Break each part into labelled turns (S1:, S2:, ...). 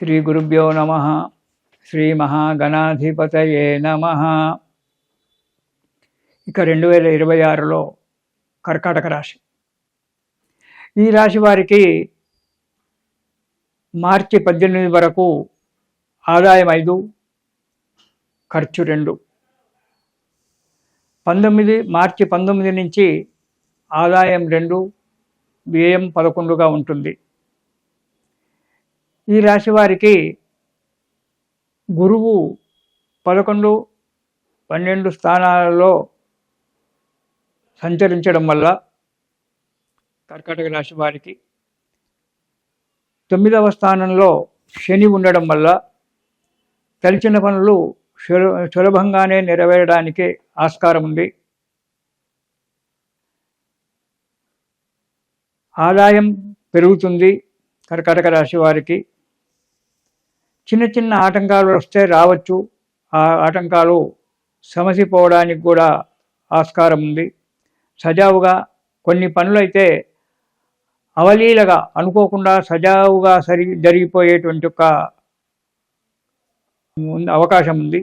S1: శ్రీ గురుభ్యో నమ. శ్రీ మహాగణాధిపతయే నమ. ఇక 2026లో కర్కాటక రాశి. ఈ రాశి వారికి మార్చి 18 వరకు ఆదాయం 5, ఖర్చు 2. మార్చి 19 నుంచి ఆదాయం 2, వ్యయం 11గా ఉంటుంది. ఈ రాశి వారికి గురువు 11, 12 స్థానాలలో సంచరించడం వల్ల కర్కాటక రాశి వారికి 9వ స్థానంలో శని ఉండడం వల్ల తలచిన పనులు సులభంగానే నెరవేరడానికి ఆస్కారం ఉంది. ఆదాయం పెరుగుతుంది. కర్కాటక రాశి వారికి చిన్న చిన్న ఆటంకాలు వస్తే రావచ్చు. ఆ ఆటంకాలు సమసిపోవడానికి కూడా ఆస్కారం ఉంది. సజావుగా కొన్ని పనులైతే అవలీలగా అనుకోకుండా సజావుగా జరిగిపోయేటువంటి ఒక అవకాశం ఉంది.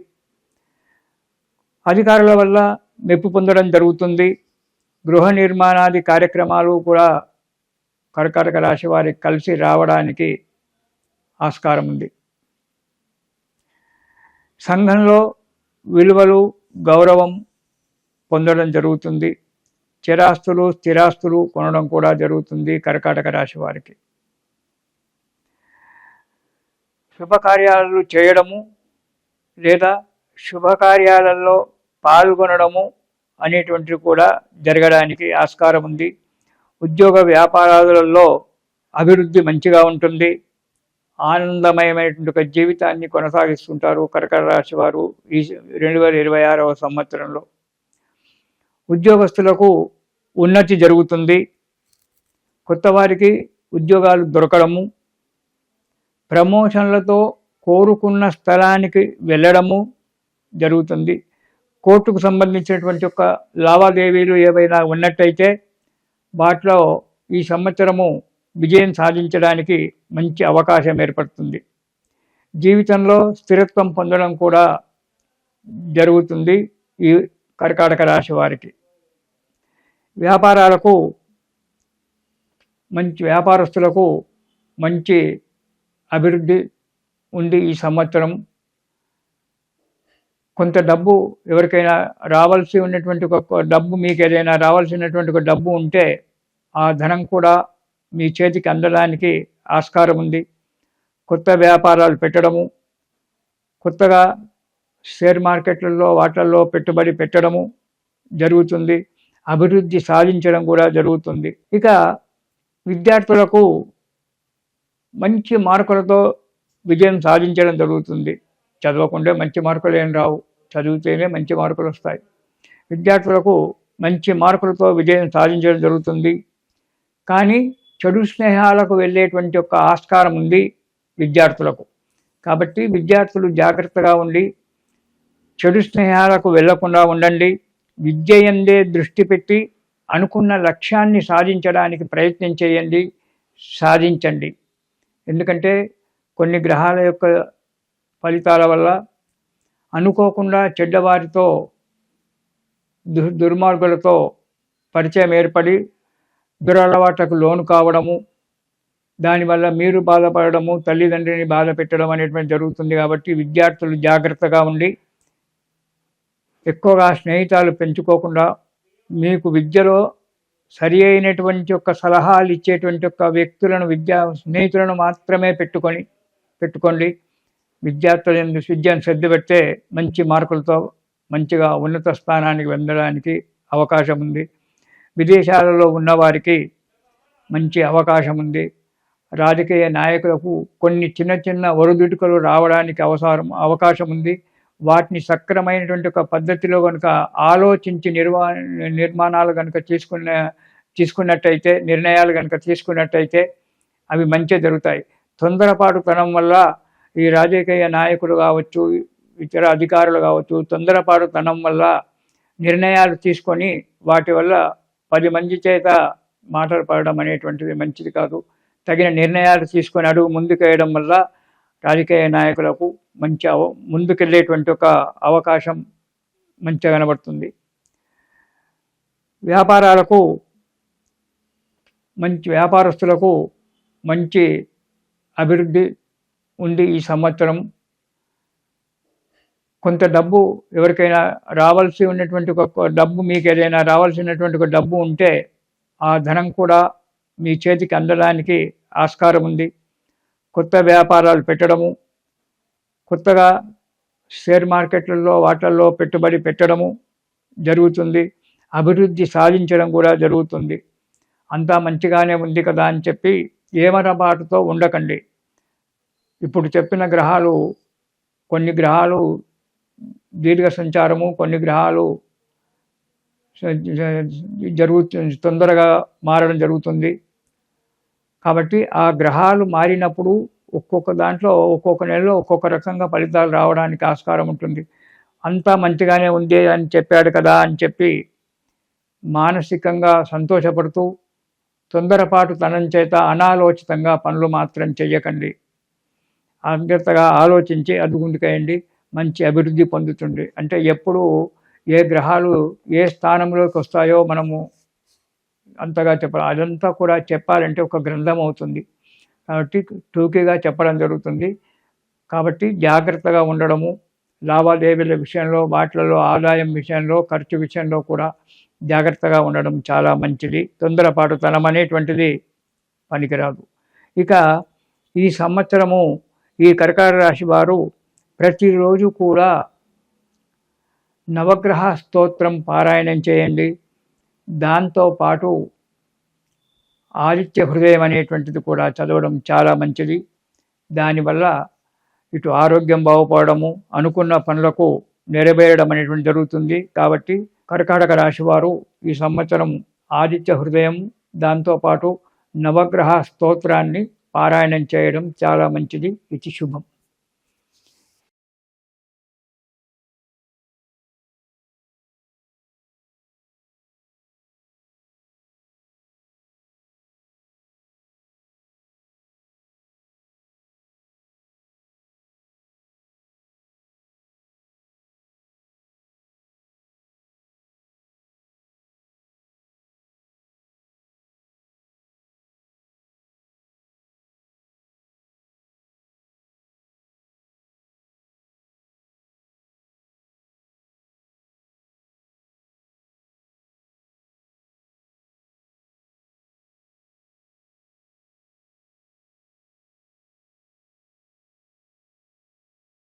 S1: అధికారుల వల్ల మెప్పు పొందడం జరుగుతుంది. గృహ నిర్మాణాది కార్యక్రమాలు కూడా కర్కాటక రాశి వారికి కలిసి రావడానికి ఆస్కారం ఉంది. సంఘంలో విలువలు, గౌరవం పొందడం జరుగుతుంది. చిరాస్తులు, స్థిరాస్తులు కొనడం కూడా జరుగుతుంది కర్కాటక రాశి వారికి. శుభకార్యాలు చేయడము లేదా శుభకార్యాలలో పాల్గొనడము అనేటువంటివి కూడా జరగడానికి ఆస్కారం ఉంది. ఉద్యోగ వ్యాపారాలలో అభివృద్ధి మంచిగా ఉంటుంది. ఆనందమయమైనటువంటి ఒక జీవితాన్ని కొనసాగిస్తుంటారు కర్కాటక రాశి వారు ఈ 2026వ సంవత్సరంలో. ఉద్యోగస్తులకు ఉన్నతి జరుగుతుంది. కొత్త వారికి ఉద్యోగాలు దొరకడము, ప్రమోషన్లతో కోరుకున్న స్థలానికి వెళ్ళడము జరుగుతుంది. కోర్టుకు సంబంధించినటువంటి ఒక లావాదేవీలు ఏవైనా ఉన్నట్టయితే వాటిలో ఈ సంవత్సరము విజయం సాధించడానికి మంచి అవకాశం ఏర్పడుతుంది. జీవితంలో స్థిరత్వం పొందడం కూడా జరుగుతుంది ఈ కర్కాటక రాశి వారికి. వ్యాపారస్తులకు మంచి అభివృద్ధి ఉంది ఈ సంవత్సరం. కొంత డబ్బు ఎవరికైనా రావాల్సి ఉన్నటువంటి ఒక డబ్బు, మీకు ఏదైనా రావాల్సినటువంటి ఒక డబ్బు ఉంటే ఆ ధనం కూడా మీ చేతికి అందడానికి ఆస్కారం ఉంది. కొత్త వ్యాపారాలు పెట్టడము, కొత్తగా షేర్ మార్కెట్లలో వాటిల్లో పెట్టుబడి పెట్టడము జరుగుతుంది. అభివృద్ధి సాధించడం కూడా జరుగుతుంది. ఇక విద్యార్థులకు మంచి మార్కులతో విజయం సాధించడం జరుగుతుంది. చదవకుంటే మంచి మార్కులు ఏం రావు, చదివితేనే మంచి మార్కులు వస్తాయి. విద్యార్థులకు మంచి మార్కులతో విజయం సాధించడం జరుగుతుంది. కానీ చెడు స్నేహాలకు వెళ్ళేటువంటి ఒక ఆస్కారం ఉంది విద్యార్థులకు. కాబట్టి విద్యార్థులు జాగ్రత్తగా ఉండి చెడు స్నేహాలకు వెళ్లకుండా ఉండండి. విద్య యందే దృష్టి పెట్టి అనుకున్న లక్ష్యాన్ని సాధించడానికి ప్రయత్నం చేయండి, సాధించండి. ఎందుకంటే కొన్ని గ్రహాల యొక్క ఫలితాల వల్ల అనుకోకుండా చెడ్డవారితో, దుర్మార్గులతో పరిచయం ఏర్పడి దురలవాట్లకు లోను కావడము, దానివల్ల మీరు బాధపడము, తల్లిదండ్రిని బాధ పెట్టడం అనేటువంటి జరుగుతుంది. కాబట్టి విద్యార్థులు జాగ్రత్తగా ఉండి ఎక్కువగా స్నేహితాలు పెంచుకోకుండా మీకు విద్యలో సరి అయినటువంటి ఒక సలహాలు ఇచ్చేటువంటి ఒక వ్యక్తులను, స్నేహితులను మాత్రమే పెట్టుకోండి. విద్యార్థులను విద్యను శ్రద్ధ పెడితే మంచి మార్కులతో మంచిగా ఉన్నత స్థానానికి వెళ్ళడానికి అవకాశం ఉంది. విదేశాలలో ఉన్నవారికి మంచి అవకాశం ఉంది. రాజకీయ నాయకులకు కొన్ని చిన్న చిన్న ఒరుదుడుకులు రావడానికి అవకాశం ఉంది. వాటిని సక్రమైనటువంటి ఒక పద్ధతిలో కనుక ఆలోచించి నిర్మాణాలు కనుక తీసుకున్నట్టయితే, నిర్ణయాలు కనుక తీసుకున్నట్టయితే అవి మంచి జరుగుతాయి. తొందరపాటుతనం వల్ల ఈ రాజకీయ నాయకులు కావచ్చు, ఇతర అధికారులు కావచ్చు, తొందరపాటుతనం వల్ల నిర్ణయాలు తీసుకొని వాటి వల్ల 10 మంది చేత మాటలు పడడం అనేటువంటిది మంచిది కాదు. తగిన నిర్ణయాలు తీసుకొని అడుగు ముందుకు వేయడం వల్ల రాజకీయ నాయకులకు మంచి ముందుకెళ్ళేటువంటి ఒక అవకాశం మంచిగా కనబడుతుంది. వ్యాపారస్తులకు మంచి అభివృద్ధి ఉంది ఈ సంవత్సరం. కొంత డబ్బు ఎవరికైనా రావాల్సి ఉన్నటువంటి ఒక డబ్బు, మీకు ఏదైనా రావాల్సినటువంటి ఒక డబ్బు ఉంటే ఆ ధనం కూడా మీ చేతికి అందడానికి ఆస్కారం ఉంది. కొత్త వ్యాపారాలు పెట్టడము, కొత్తగా షేర్ మార్కెట్లలో వాటిల్లో పెట్టుబడి పెట్టడము జరుగుతుంది. అభివృద్ధి సాధించడం కూడా జరుగుతుంది. అంతా మంచిగానే ఉంది కదా అని చెప్పి ఏమరపాటుతో ఉండకండి. ఇప్పుడు చెప్పిన గ్రహాలు, కొన్ని గ్రహాలు దీర్ఘ సంచారము, కొన్ని గ్రహాలు తొందరగా మారడం జరుగుతుంది. కాబట్టి ఆ గ్రహాలు మారినప్పుడు ఒక్కొక్క దాంట్లో ఒక్కొక్క నెలలో ఒక్కొక్క రకంగా ఫలితాలు రావడానికి ఆస్కారం ఉంటుంది. అంతా మంచిగానే ఉంది అని చెప్పాడు కదా అని చెప్పి మానసికంగా సంతోషపడుతూ తొందరపాటు తనం చేత అనాలోచితంగా పనులు మాత్రం చెయ్యకండి. అంతగా ఆలోచించి ముందుకేయండి. మంచి అభివృద్ధి పొందుతుంది. అంటే ఎప్పుడు ఏ గ్రహాలు ఏ స్థానంలోకి వస్తాయో మనము అంతగా చెప్పాలి. అదంతా కూడా చెప్పాలంటే ఒక గ్రంథం అవుతుంది. కాబట్టి టూకీగా చెప్పడం జరుగుతుంది. కాబట్టి జాగ్రత్తగా ఉండడము, లావాదేవీల విషయంలో, వాటిలలో ఆదాయం విషయంలో, ఖర్చు విషయంలో కూడా జాగ్రత్తగా ఉండడం చాలా మంచిది. తొందరపాటుతనం అనేటువంటిది పనికిరాదు. ఇక ఈ సంవత్సరము ఈ కర్కాటక రాశి వారు ప్రతిరోజు కూడా నవగ్రహ స్తోత్రం పారాయణం చేయండి. దాంతోపాటు ఆదిత్య హృదయం అనేటువంటిది కూడా చదవడం చాలా మంచిది. దానివల్ల ఇటు ఆరోగ్యం బాగుపడము, అనుకున్న పనులకు నెరవేరడం అనేటువంటి జరుగుతుంది. కాబట్టి కర్కాటక రాశి వారు ఈ సంవత్సరం ఆదిత్య హృదయం, దాంతోపాటు నవగ్రహ స్తోత్రాన్ని పారాయణం చేయడం చాలా మంచిది. ఇది శుభం.